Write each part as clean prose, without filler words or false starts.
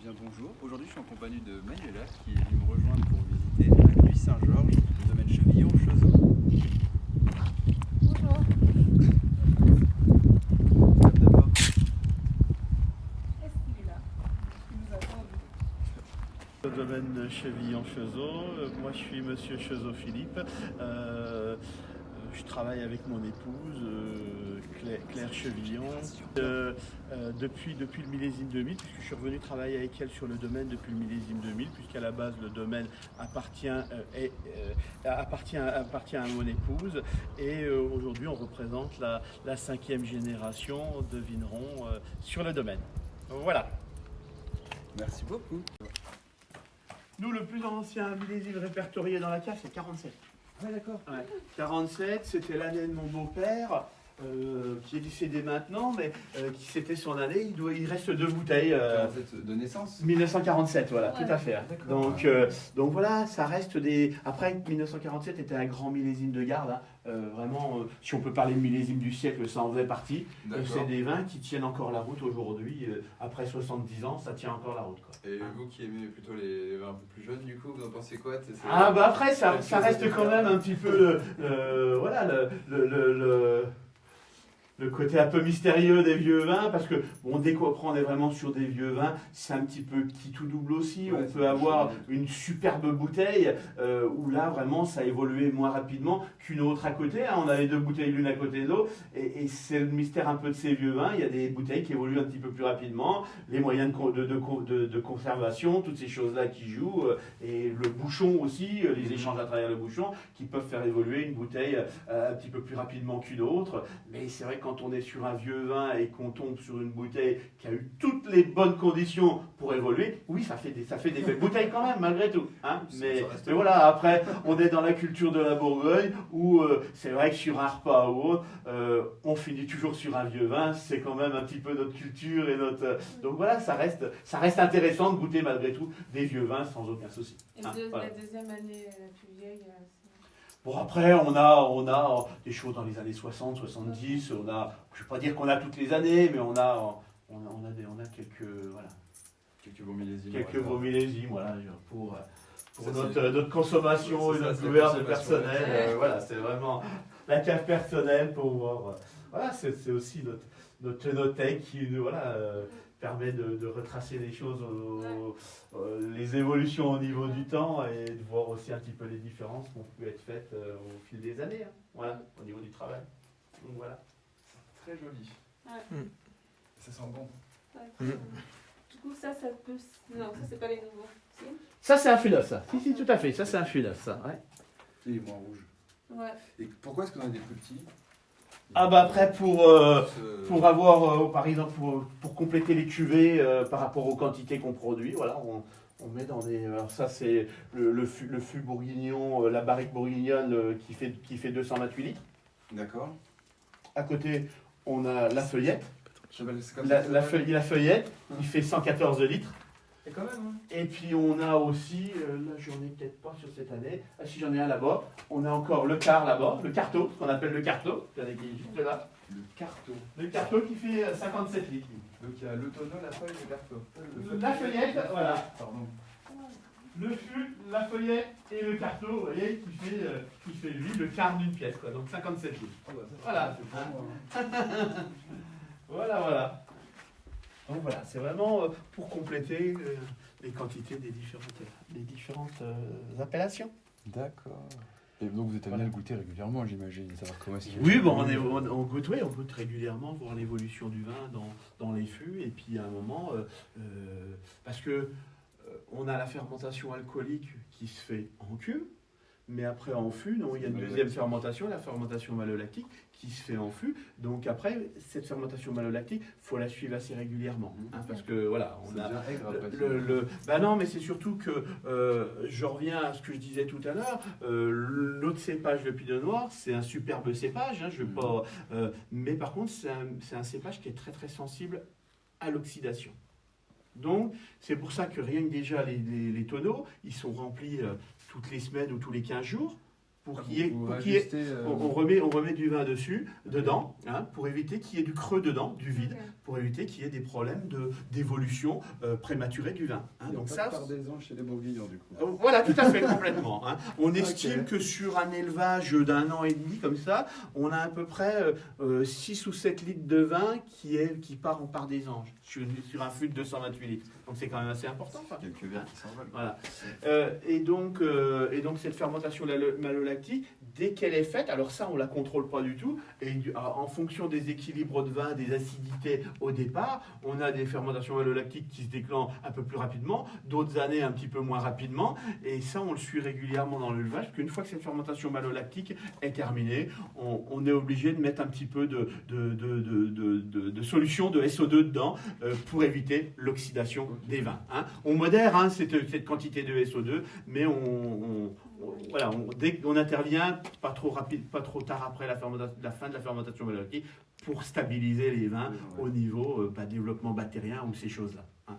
Bien bonjour, aujourd'hui je suis en compagnie de Manuela qui est venue me rejoindre pour visiter la Nuit Saint-Georges, le domaine Chevillon-Chezeaux. Bonjour. D'abord, Est-ce qu'il est là? Il nous attend. Au domaine Chevillon-Chezeaux, moi je suis monsieur Chezeaux-Philippe. Je travaille avec mon épouse, Claire Chevillon, depuis le millésime 2000, puisque je suis revenu travailler avec elle sur le domaine depuis le millésime 2000, puisqu'à la base le domaine appartient à mon épouse. Et aujourd'hui on représente la 5e génération de vignerons sur le domaine. Voilà. merci beaucoup. Nous, le plus ancien millésime répertorié dans la cave, c'est 47. Ah d'accord. Ouais. 47, c'était l'année de mon beau-père, qui est décédé maintenant, mais qui c'était son année. Il reste 2 bouteilles. 47 de naissance. 1947, voilà, Ouais. tout à fait. D'accord. Donc voilà, ça reste des. Après, 1947 était un grand millésime de garde. Hein. Vraiment, si on peut parler de millésime du siècle, ça en faisait partie. C'est des vins qui tiennent encore la route aujourd'hui. Après 70 ans, ça tient encore la route, quoi. Et vous qui aimez plutôt les vins un peu plus jeunes, du coup, vous en pensez quoi? Ah bah après ça reste quand même un petit peu voilà le côté un peu mystérieux des vieux vins, parce que bon, dès qu'on est vraiment sur des vieux vins, c'est un petit peu qui tout double aussi. Ouais, On peut avoir une superbe bouteille où là vraiment ça a évolué moins rapidement qu'une autre à côté. Hein. On avait 2 bouteilles l'une à côté de l'autre, et c'est le mystère un peu de ces vieux vins. Il y a des bouteilles qui évoluent un petit peu plus rapidement, les moyens de conservation, toutes ces choses-là qui jouent, et le bouchon aussi, les échanges à travers le bouchon, qui peuvent faire évoluer une bouteille un petit peu plus rapidement qu'une autre. Mais c'est vrai que quand on est sur un vieux vin et qu'on tombe sur une bouteille qui a eu toutes les bonnes conditions pour évoluer, oui, ça fait des belles bouteilles quand même, malgré tout. Hein. Mais voilà, après, on est dans la culture de la Bourgogne, où c'est vrai que sur un repas ou autre, on finit toujours sur un vieux vin. C'est quand même un petit peu notre culture et notre. Donc voilà, ça reste intéressant de goûter malgré tout des vieux vins sans aucun souci. Et Hein, la voilà. deuxième année la plus vieille, Bon, après, on a des choses dans les années 60, 70. Je ne vais pas dire qu'on a toutes les années, mais on a quelques, voilà, Quelques beaux millésimes. quelques beaux millésimes, voilà, pour Ça, notre consommation c'est et ça, notre c'est la gouverne consommation. personnelle. Voilà, c'est vraiment la cave personnelle pour voir. Voilà, c'est aussi notre œnothèque qui permet de retracer les choses, les évolutions au niveau du temps, et de voir aussi un petit peu les différences qui ont pu être faites au fil des années, hein, voilà, au niveau du travail. Donc voilà. Très joli. Ouais. Ça sent bon. Ouais. Du coup, ça peut. Non, ça, c'est pas les nouveaux. Si? Ça, c'est un fût neuf, ça. Si, tout à fait. Ça, c'est un fût neuf, ça. Ouais. Il est moins rouge. Ouais. Et pourquoi est-ce qu'on a des plus petits? Ah bah après, pour avoir, par exemple, pour compléter les cuvées par rapport aux quantités qu'on produit, voilà, on met dans des. Alors ça, c'est le fût bourguignon, la barrique bourguignonne qui fait 228 litres. D'accord. À côté, on a la feuillette. C'est comme ça. La feuillette qui fait 114 litres. Et quand même, hein. Et puis on a aussi, là j'en ai peut-être pas sur cette année, ah si j'en ai un là-bas, on a encore le quart là-bas, le carto, ce qu'on appelle le carto, qui est juste là. Le carto. Le carto qui fait 57 litres. Donc il y a le tonneau, la feuille, le carto. La feuillette, voilà. Pardon. Le fût, la feuillette et le carto, vous voyez, qui fait lui le quart d'une pièce, quoi, donc 57 litres. Oh, bah, ça, Voilà. c'est pour moi, hein. Voilà. Donc voilà, c'est vraiment pour compléter les quantités des différentes appellations. D'accord. Et donc vous êtes amené à le goûter régulièrement, j'imagine, savoir comment est-ce qu'il Oui, bon, on goûte régulièrement, voir l'évolution du vin dans les fûts, et puis à un moment, parce que on a la fermentation alcoolique qui se fait en cuve, mais après en fût, non, il y a une deuxième fermentation, la fermentation malolactique, qui se fait en fût. Donc après, cette fermentation malolactique, il faut la suivre assez régulièrement, hein, parce que voilà, on a bah non, mais c'est surtout que je reviens à ce que je disais tout à l'heure. L'autre cépage, le pinot noir, c'est un superbe cépage. Hein, je veux pas, mais par contre, c'est un cépage qui est très très sensible à l'oxydation. Donc, c'est pour ça que rien que déjà les tonneaux, ils sont remplis toutes les semaines ou tous les 15 jours. pour qu'il y ait, Vous pour qu'il y ait- rajustez, on remet du vin dessus, dedans, hein, pour éviter qu'il y ait du creux dedans, du vide, Ok. pour éviter qu'il y ait des problèmes d'évolution prématurée du vin. Hein. il y a donc pas ça, de part des ans chez les bourguignons du coup. voilà, tout à fait, complètement. Hein. On Ok. estime que sur un élevage d'un an et demi, comme ça, on a à peu près 6 ou 7 litres de vin qui part en part des anges, sur un fût de 228 litres. Donc c'est quand même assez important. Ça. Quelques verres qui s'envolent. Voilà. Et donc cette fermentation malolactique, dès qu'elle est faite, alors ça on la contrôle pas du tout, et en fonction des équilibres de vin, des acidités au départ, on a des fermentations malolactiques qui se déclenchent un peu plus rapidement, d'autres années un petit peu moins rapidement, et ça on le suit régulièrement dans l'élevage, parce qu'une fois que cette fermentation malolactique est terminée, on est obligé de mettre un petit peu de solution de SO2 dedans pour éviter l'oxydation des vins. Hein. On modère cette quantité de SO2, mais dès qu'on intervient, pas trop rapide, pas trop tard après la fin de la fermentation malolactique, pour stabiliser les vins au niveau développement bactérien ou ces choses-là. Hein.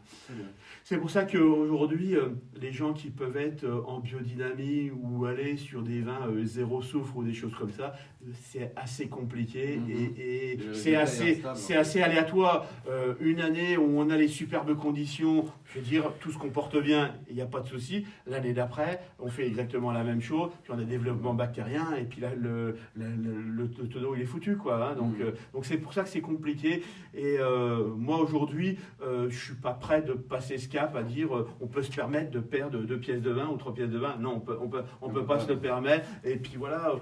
C'est pour ça qu'aujourd'hui, les gens qui peuvent être en biodynamie ou aller sur des vins zéro soufre ou des choses comme ça, c'est assez compliqué et c'est assez aléatoire. Une année où on a les superbes conditions, je veux dire, tout se comporte bien, il n'y a pas de souci. L'année d'après, on fait exactement la même chose, puis on a développement bactérien et puis là, le tonneau, il est foutu, quoi. Hein. Donc c'est pour ça que c'est compliqué. Et moi, aujourd'hui, je ne suis pas prêt de passer ce cap à dire on peut se permettre de perdre 2 pièces de vin ou 3 pièces de vin. Non, on peut pas se le permettre. Et puis voilà,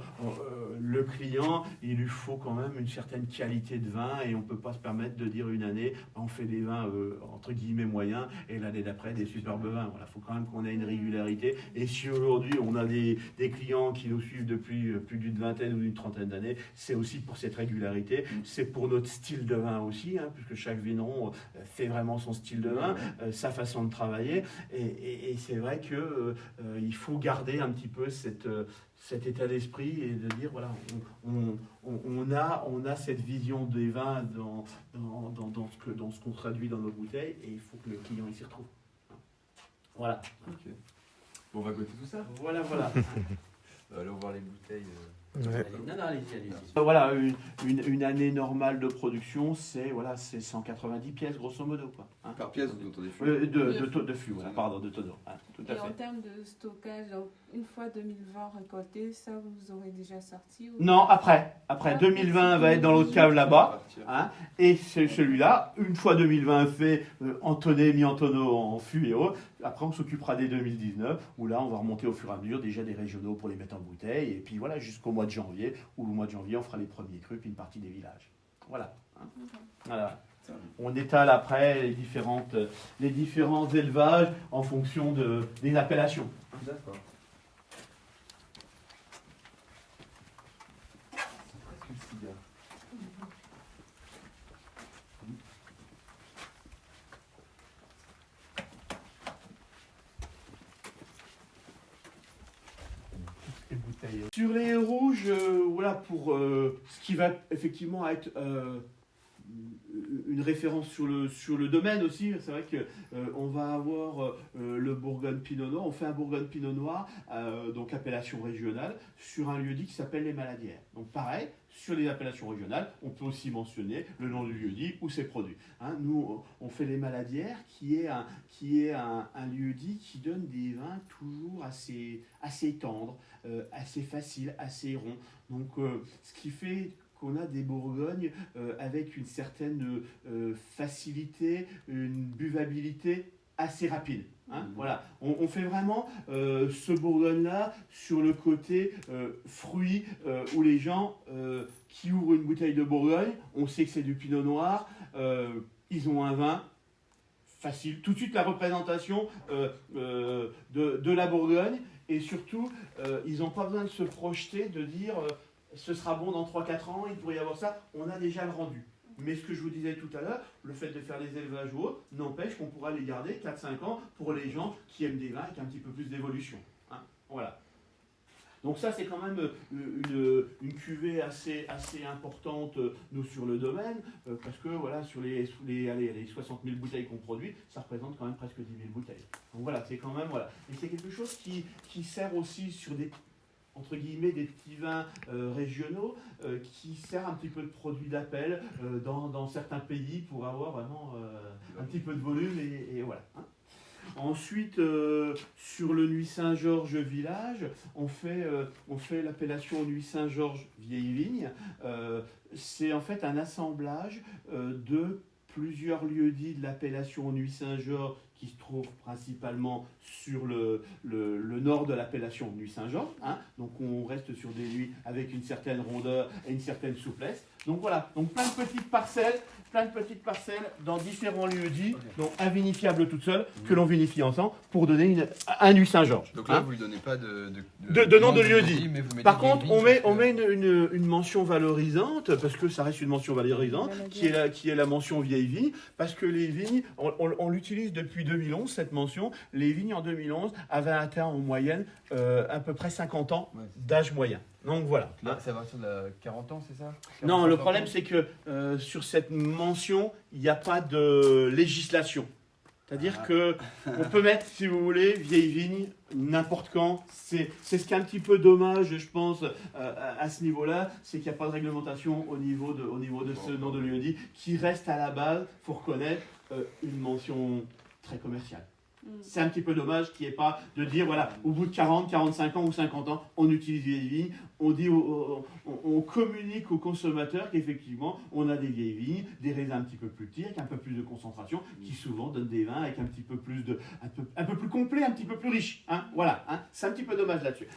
le client, il lui faut quand même une certaine qualité de vin et on peut pas se permettre de dire une année, on fait des vins entre guillemets moyens et l'année d'après des superbes vins. Voilà, faut quand même qu'on ait une régularité. Et si aujourd'hui on a des clients qui nous suivent depuis plus d'une vingtaine ou d'une trentaine d'années, c'est aussi pour cette régularité. C'est pour notre style de vin aussi, hein, puisque chaque vigneron fait vraiment son style de vin, sa façon de travailler. Et c'est vrai que il faut garder un petit peu cet état d'esprit et de dire voilà, on a cette vision des vins dans ce qu'on traduit dans nos bouteilles et il faut que le client il s'y retrouve. Voilà. Ok. Bon, on va goûter tout ça. Voilà. Allons voir les bouteilles. Ouais. Non, allez-y. Voilà, une année normale de production, c'est 190 pièces grosso modo, quoi. Hein. Par pièce, vous entendez De fût, voilà, pardon, de tonneau. Hein, tout à Et en fait. termes de stockage, donc, une fois 2020 récolté, ça vous aurez déjà sorti ou... Non, après 2020 va être dans l'autre cave là-bas. Hein, et c'est celui-là, une fois 2020 fait, entonné, mis en tonneau, en fût et autres, après on s'occupera des 2019, où là on va remonter au fur et à mesure déjà des régionaux pour les mettre en bouteille, et puis voilà, jusqu'au mois de janvier, où le mois de janvier on fera les premiers crus, puis une partie des villages. Voilà. Hein. Voilà. On étale après les différents élevages en fonction des appellations. D'accord. C'est presque le cigare. Sur les rouges, voilà pour ce qui va effectivement être une référence sur le domaine aussi. C'est vrai que on va avoir le Bourgogne Pinot Noir. On fait un Bourgogne Pinot Noir, donc appellation régionale, sur un lieu-dit qui s'appelle les Maladières. Donc pareil, sur les appellations régionales, on peut aussi mentionner le nom du lieu-dit ou ses produits. Hein, nous, on fait les Maladières, qui est un lieu-dit qui donne des vins toujours assez tendres, assez faciles, assez ronds. Donc ce qui fait qu'on a des Bourgognes avec une certaine facilité, une buvabilité assez rapide. Hein, voilà. On fait vraiment ce Bourgogne-là sur le côté fruit où les gens qui ouvrent une bouteille de Bourgogne, on sait que c'est du Pinot Noir, ils ont un vin facile. Tout de suite la représentation de la Bourgogne et surtout ils n'ont pas besoin de se projeter, de dire ce sera bon dans 3-4 ans, il pourrait y avoir ça, on a déjà le rendu. Mais ce que je vous disais tout à l'heure, le fait de faire des élevages ou autres, n'empêche qu'on pourra les garder 4-5 ans pour les gens qui aiment des vins avec un petit peu plus d'évolution. Hein, voilà. Donc ça, c'est quand même une cuvée assez importante, nous, sur le domaine, parce que voilà, sur les 60 000 bouteilles qu'on produit, ça représente quand même presque 10 000 bouteilles. Donc voilà, c'est quand même, voilà. Et c'est quelque chose qui sert aussi sur des entre guillemets, des petits vins régionaux qui servent un petit peu de produit d'appel dans certains pays pour avoir vraiment un petit peu de volume et voilà. Hein. Ensuite, sur le Nuits Saint-Georges village, on fait l'appellation Nuits Saint-Georges vieille vigne. C'est en fait un assemblage de plusieurs lieux-dits de l'appellation Nuits Saint-Georges qui se trouve principalement sur le nord de l'appellation Nuits Saint-Georges. Hein. Donc on reste sur des nuits avec une certaine rondeur et une certaine souplesse. Donc voilà, donc plein de petites parcelles dans différents lieux-dits, donc invinifiables toutes seules, que l'on vinifie ensemble pour donner un Nuits Saint-Georges. Donc là, hein. vous ne lui donnez pas de nom de lieu-dit. Par contre, on met une... une mention valorisante, parce que ça reste une mention valorisante, qui est la mention vieille vigne, parce que les vignes, on l'utilise depuis 2011, cette mention. Les vignes en 2011 avaient atteint en moyenne à peu près 50 ans d'âge moyen. Donc voilà. Là, c'est à partir de 40 ans, c'est ça? Non, le problème c'est que sur cette mention, il n'y a pas de législation. C'est-à-dire que on peut mettre, si vous voulez, vieille vigne n'importe quand. C'est ce qui est un petit peu dommage, je pense, à ce niveau-là, c'est qu'il n'y a pas de réglementation au niveau de ce nom de lieu-dit, qui reste à la base, il faut reconnaître, une mention très commerciale. C'est un petit peu dommage qu'il n'y ait pas de dire, voilà, au bout de 40, 45 ans ou 50 ans, on utilise vieilles vignes, on communique aux consommateurs qu'effectivement, on a des vieilles vignes, des raisins un petit peu plus petits, avec un peu plus de concentration, qui souvent donnent des vins avec un petit peu plus un peu plus complet, un petit peu plus riche. Hein, voilà, hein, c'est un petit peu dommage là-dessus.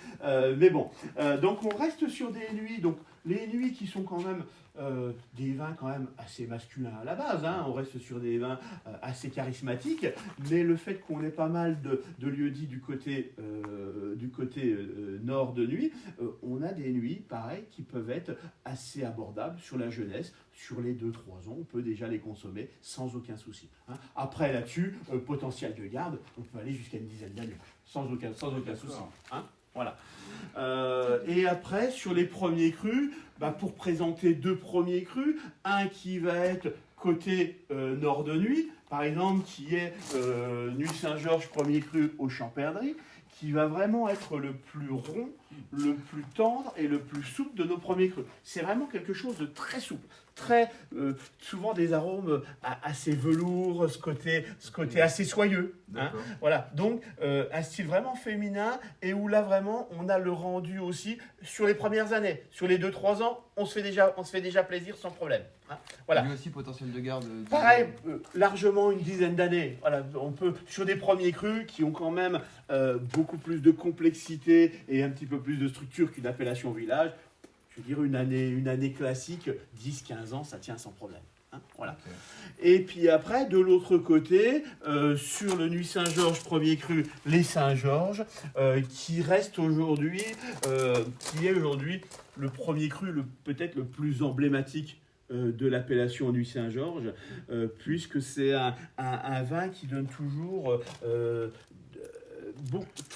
Mais bon, donc on reste sur des nuits, donc les nuits qui sont quand même des vins quand même assez masculins à la base, hein. On reste sur des vins assez charismatiques, mais le fait qu'on ait pas mal de lieux-dits du côté nord de Nuits, on a des nuits, pareil, qui peuvent être assez abordables sur la jeunesse. Sur les 2-3 ans, on peut déjà les consommer sans aucun souci. Hein. Après, là-dessus, potentiel de garde, on peut aller jusqu'à une dizaine d'années, sans aucun souci. Hein. Voilà. Et après, sur les premiers crus, pour présenter 2 premiers crus, un qui va être côté nord de Nuits, par exemple, qui est Nuits Saint-Georges premier cru au Champerdry, qui va vraiment être le plus rond, le plus tendre et le plus souple de nos premiers crus. C'est vraiment quelque chose de très souple, très souvent des arômes assez velours, ce côté assez soyeux. Hein, voilà, donc un style vraiment féminin et où là vraiment on a le rendu aussi sur les premières années. Sur les 2-3 ans, on se fait déjà plaisir sans problème. Hein, voilà. Lui aussi potentiel de garde. Pareil, largement une dizaine d'années. Voilà, on peut sur des premiers crus qui ont quand même beaucoup plus de complexité et un petit peu plus de structure qu'une appellation village. Je veux dire une année classique, 10-15 ans, ça tient sans problème. Hein, voilà. Okay. Et puis après, de l'autre côté, sur le Nuits Saint-Georges premier cru, les Saint-Georges, qui est aujourd'hui le premier cru peut-être le plus emblématique de l'appellation Nuits Saint-Georges, puisque c'est un vin qui donne toujours...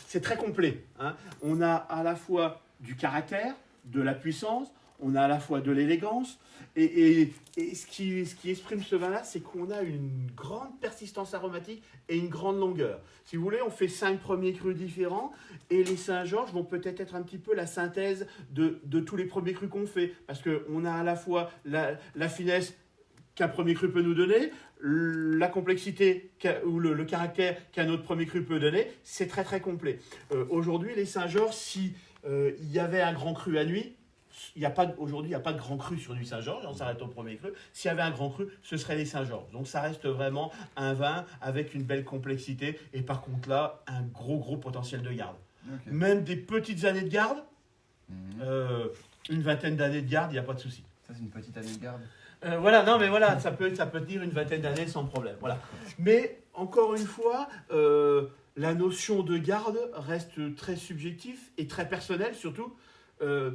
c'est très complet. Hein. On a à la fois du caractère, de la puissance, on a à la fois de l'élégance, et ce qui exprime ce vin-là, c'est qu'on a une grande persistance aromatique et une grande longueur. Si vous voulez, on fait 5 premiers crus différents, et les Saint-Georges vont peut-être être un petit peu la synthèse de tous les premiers crus qu'on fait, parce qu'on a à la fois la finesse qu'un premier cru peut nous donner, la complexité ou le caractère qu'un autre premier cru peut donner, c'est très très complet. Aujourd'hui, les Saint-Georges, si il y avait un grand cru à Nuits, aujourd'hui, il n'y a pas de grand cru sur Nuits Saint-Georges, on s'arrête au premier cru. S'il y avait un grand cru, ce serait les Saint-Georges. Donc ça reste vraiment un vin avec une belle complexité et par contre là, un gros potentiel de garde. Okay. Même des petites années de garde, une vingtaine d'années de garde, il n'y a pas de souci. Ça, c'est une petite année de garde. Voilà, non mais voilà, ça peut tenir une vingtaine d'années sans problème. Voilà. Mais encore une fois, la notion de garde reste très subjective et très personnelle surtout,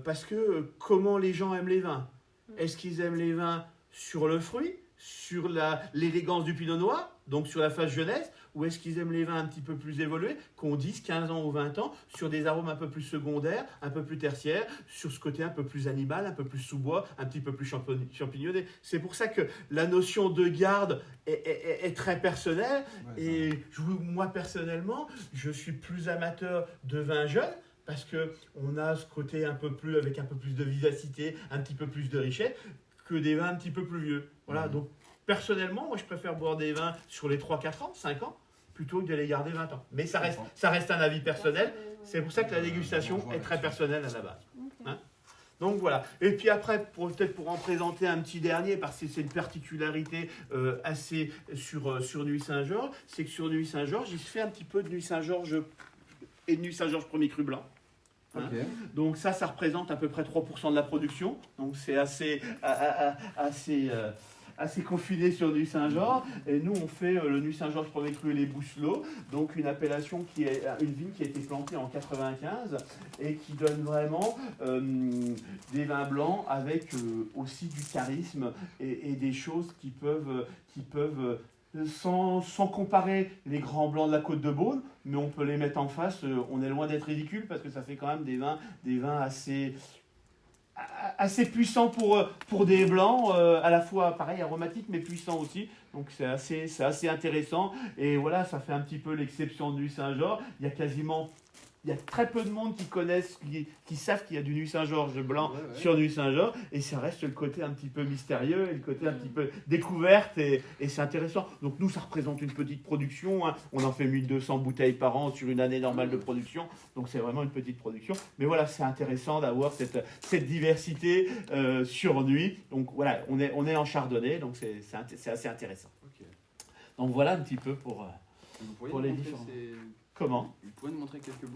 parce que comment les gens aiment les vins. Est-ce qu'ils aiment les vins sur le fruit, sur l'élégance du pinot noir, donc sur la phase jeunesse, ou est-ce qu'ils aiment les vins un petit peu plus évolués, qu'on 10, 15 ans ou 20 ans, sur des arômes un peu plus secondaires, un peu plus tertiaires, sur ce côté un peu plus animal, un peu plus sous-bois, un petit peu plus champignonné. C'est pour ça que la notion de garde est très personnelle. Ouais, et moi, personnellement, je suis plus amateur de vins jeunes, parce qu'on a ce côté avec un peu plus de vivacité, un petit peu plus de richesse, que des vins un petit peu plus vieux. Voilà, donc personnellement, moi je préfère boire des vins sur les 3, 4 ans, 5 ans, plutôt que de les garder 20 ans. Mais ça reste un avis personnel, c'est pour ça que la dégustation est très personnelle à la base. Hein. Donc voilà. Et puis après, peut-être pour en présenter un petit dernier, parce que c'est une particularité assez sur Nuits Saint-Georges, c'est que sur Nuits Saint-Georges, il se fait un petit peu de Nuits Saint-Georges et de Nuits Saint-Georges premier cru blanc. Hein. Ok. Donc ça représente à peu près 3% de la production. Donc c'est assez confiné sur Nuits Saint-Georges. Et nous, on fait le Nuits Saint-Georges premier cru et les Bousselots. Donc une appellation qui est une vigne qui a été plantée en 95 et qui donne vraiment des vins blancs avec aussi du charisme et des choses qui peuvent sans comparer les grands blancs de la Côte de Beaune, mais on peut les mettre en face. On est loin d'être ridicule parce que ça fait quand même des vins assez puissants pour des blancs, à la fois pareil aromatiques mais puissants aussi. Donc c'est assez intéressant. Et voilà, ça fait un petit peu l'exception de Nuits Saint-Georges. Il y a très peu de monde qui connaissent, qui savent qu'il y a du Nuits Saint-Georges blanc sur Nuits Saint-Georges, et ça reste le côté un petit peu mystérieux et le côté un petit peu découverte, et c'est intéressant. Donc nous, ça représente une petite production, hein. On en fait 1200 bouteilles par an sur une année normale de production, donc c'est vraiment une petite production. Mais voilà, c'est intéressant d'avoir cette diversité sur Nuits. Donc voilà, on est en chardonnay, donc c'est assez intéressant. Ok. Donc voilà un petit peu pour Vous pourriez pour nous les montrer différents. Comment ? Vous pourriez nous montrer quelques